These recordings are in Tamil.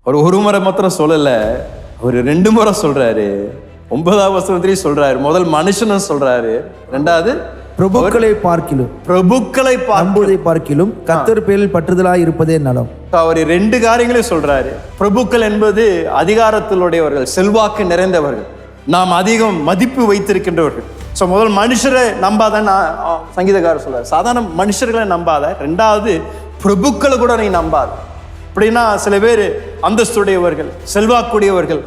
ஒரு முறை மாத்திரம் சொல்லல, அவர் 2 முறை சொல்றாரு. 9ஆம் வசனத்திலேயே சொல்றாரு. முதல் மனுஷனை சொல்றாரு, 2வது பிரபுக்களை பார்க்கிலும் கர்த்தர் பேரில் பற்றுதலாய் இருப்பதே நலம். அவர் 2 காரியங்களையும் சொல்றாரு. பிரபுக்கள் என்பது அதிகாரத்திலுடையவர்கள், செல்வாக்கு நிறைந்தவர்கள், நாம் அதிகம் மதிப்பு வைத்திருக்கின்றவர்கள். ஸோ முதல் மனுஷரை நம்பாத சங்கீதக்காரர் சொல்றாரு. சாதாரண மனுஷர்களை நம்பாத, 2வது பிரபுக்களை கூட நீ நம்பாத. அப்படின்னா சில பேர் அந்தஸ்துடையவர்கள், செல்வாக்குடையவர்கள்,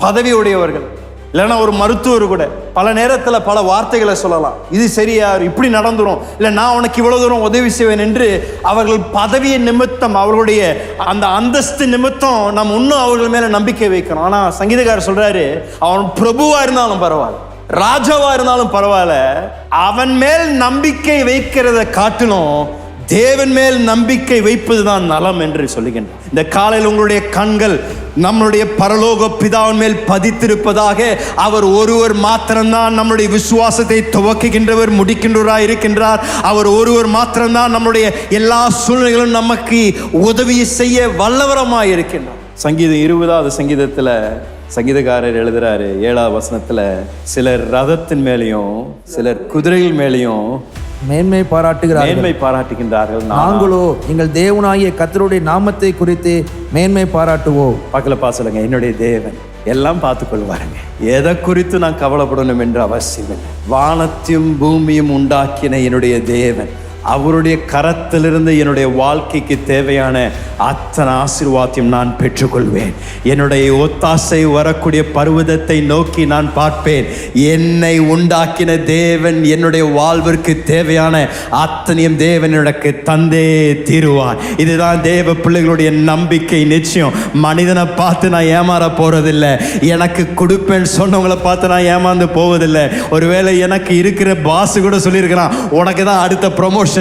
பதவி உடையவர்கள், இல்லைன்னா ஒரு மருத்துவர் கூட பல நேரத்தில் பல வார்த்தைகளை சொல்லலாம். இது சரியா, இப்படி நடந்துரும், இல்லை நான் உனக்கு இவ்வளவு தூரம் உதவி செய்வேன் என்று அவர்கள் பதவியின் நிமித்தம், அவர்களுடைய அந்த அந்தஸ்து நிமித்தம் நம்ம இன்னும் அவர்கள் மேல நம்பிக்கை வைக்கணும். ஆனா சங்கீதக்காரர் சொல்றாரு, அவன் பிரபுவா இருந்தாலும் பரவாயில்ல, ராஜாவா இருந்தாலும் பரவாயில்ல, அவன் மேல் நம்பிக்கை வைக்கிறத காட்டிலும் தேவன் மேல் நம்பிக்கை வைப்பதுதான் நலம் என்று சொல்லுகின்றார். இந்த காலையில் உங்களுடைய கண்கள் நம்மளுடைய பரலோக பிதாவின் மேல் பதித்திருப்பதாக. அவர் ஒருவர் மாத்திரம்தான் நம்முடைய விசுவாசத்தை துவக்குகின்றவர், முடிக்கின்றவராய் இருக்கின்றார். அவர் ஒருவர் மாத்திரம்தான் நம்முடைய எல்லா சூழ்நிலைகளும் நமக்கு உதவி செய்ய வல்லவரமாய் இருக்கின்றார். சங்கீதம் 20வது சங்கீதத்துல சங்கீதக்காரர் எழுதுறாரு, 7ஆம் வசனத்துல, சிலர் ரதத்தின் மேலையும் சிலர் குதிரைகள் மேலையும் மேன்மை பாராட்டுகின்றார்கள், நாங்களோ எங்கள் தேவனாகிய கர்த்தருடைய நாமத்தை குறித்து மேன்மை பாராட்டுவோம். பக்கலப்பா சொல்லுங்க, என்னுடைய தேவன் எல்லாம் பார்த்து கொள்வாருங்க, எதை குறித்து நான் கவலைப்படணும் என்று அவசியம் இல்லை. வானத்தையும் பூமியும் உண்டாக்கின என்னுடைய தேவன், அவருடைய கரத்திலிருந்து என்னுடைய வாழ்க்கைக்கு தேவையான அத்தனை ஆசீர்வாதத்தையும் நான் பெற்றுக்கொள்வேன். என்னுடைய ஒத்தாசை வரக்கூடிய பர்வதத்தை நோக்கி நான் பார்ப்பேன். என்னை உண்டாக்கின தேவன் என்னுடைய வாழ்விற்கு தேவையான அத்தனையும் தேவன் எனக்கு தந்தே தீருவார். இதுதான் தேவ பிள்ளைகளுடைய நம்பிக்கை. நிச்சயம் மனிதனை பார்த்து நான் ஏமாற போறதில்லை, எனக்கு கொடுப்பேன் சொன்னவங்களை பார்த்து நான் ஏமாந்து போவதில்லை. ஒருவேளை எனக்கு இருக்கிற பாஸ் கூட சொல்லியிருக்கிறான், உனக்கு தான் அடுத்த ப்ரொமோஷன்,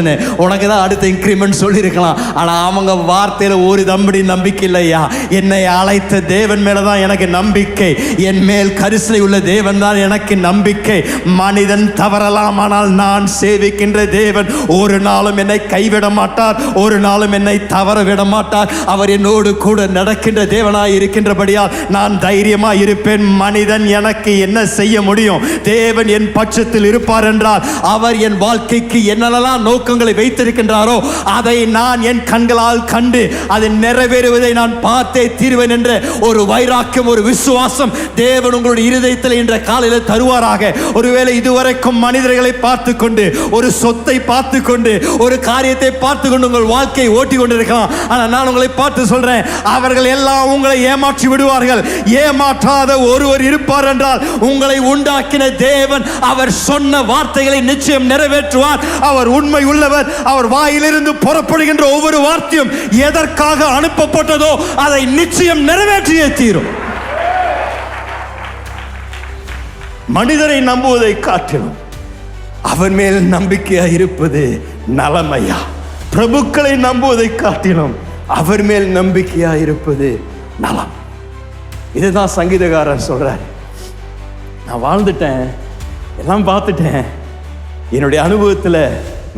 உனக்கு தான் அடுத்த இன்கிரிமெண்ட் சொல்லியிருக்கலாம். ஆனா அவங்க வார்த்தையில ஒரு தம்படி நம்பிக்கை இல்லையா. என்னை அழைத்த தேவன் மேலதான் எனக்கு நம்பிக்கை, என் மேல் கரிசனை உள்ள தேவன் தான் எனக்கு நம்பிக்கை. மனிதன் தவறலாம், ஆனால் நான் சேவிக்கின்ற தேவன் ஒரு நாளும் என்னை கைவிட மாட்டார், ஒரு நாளும் என்னை தவற விட மாட்டார். அவர் என்னோடு கூட நடக்கின்ற தேவனாய் இருக்கின்றபடியால் நான் தைரியமாய் இருப்பேன். மனிதன் எனக்கு என்ன செய்ய முடியும்? தேவன் என் பட்சத்தில் இருப்பார் என்றால் அவர் என் வாழ்க்கைக்கு என்னெல்லாம் நோக்கங்களை வைத்திருக்கின்றாரோ அதை நான் என் கண்களால் கண்டு அதை நிறைவேறுவதை நான் பார்த்தே தீர்வேன் என்ற ஒரு வைராக்கியம், ஒரு விசுவாசம் தேவன் உங்களுடைய இருதயத்தில் என்ற காலையில் தருவாராக. ஒருவேளை இதுவரைக்கும் மனிதர்களை பார்த்து கொண்டு, ஒரு சொத்தை பார்த்து கொண்டு, ஒரு காரியத்தை பார்த்து கொண்டு உங்கள் வாழ்க்கையை ஓட்டி கொண்டிருக்கலாம். ஆனால் நான் உங்களை பார்த்து சொல்றேன், அவர்கள் எல்லாம் உங்களை ஏமாற்றி விடுவார்கள். ஏமாற்றாத ஒருவர் இருப்பார் என்றால் உங்களை உண்டாக்கின தேவன் அவர் சொன்ன வார்த்தைகளை நிச்சயம் நிறைவேற்றுவார். அவர் உண்மை உள்ளவர். அவர் வாயிலிருந்து புறப்படுகின்ற ஒவ்வொரு வார்த்தையும் எதற்காக அனுப்பப்பட்டதோ அதை நிச்சயம் நிறைவேற்றியே தீரும். மனிதரை நம்புவதை காட்டிலும் அவன் மேல் நம்பிக்கையா இருப்பது நலமையா. பிரபுக்களை நம்புவதை காட்டிலும் அவர் மேல் நம்பிக்கையா இருப்பது நலம். இதுதான் சங்கீதக்காரர் சொல்றாரு. நான் வாழ்ந்துட்டேன், எல்லாம் பார்த்துட்டேன், என்னுடைய அனுபவத்தில்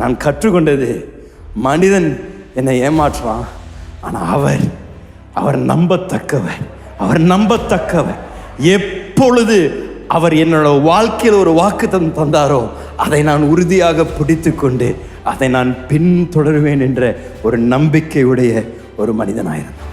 நான் கற்றுக்கொண்டது, மனிதன் என்னை ஏமாற்றுவான், ஆனால் அவர் நம்பத்தக்கவர். அவர் நம்பத்தக்கவர். எப்பொழுது அவர் என்னோட வாழ்க்கையில் ஒரு வாக்குத்தத்தம் தந்தாரோ அதை நான் உறுதியாக பிடித்து கொண்டு அதை நான் பின்தொடருவேன் என்ற ஒரு நம்பிக்கையுடைய ஒரு மனிதனாயிருந்தேன்.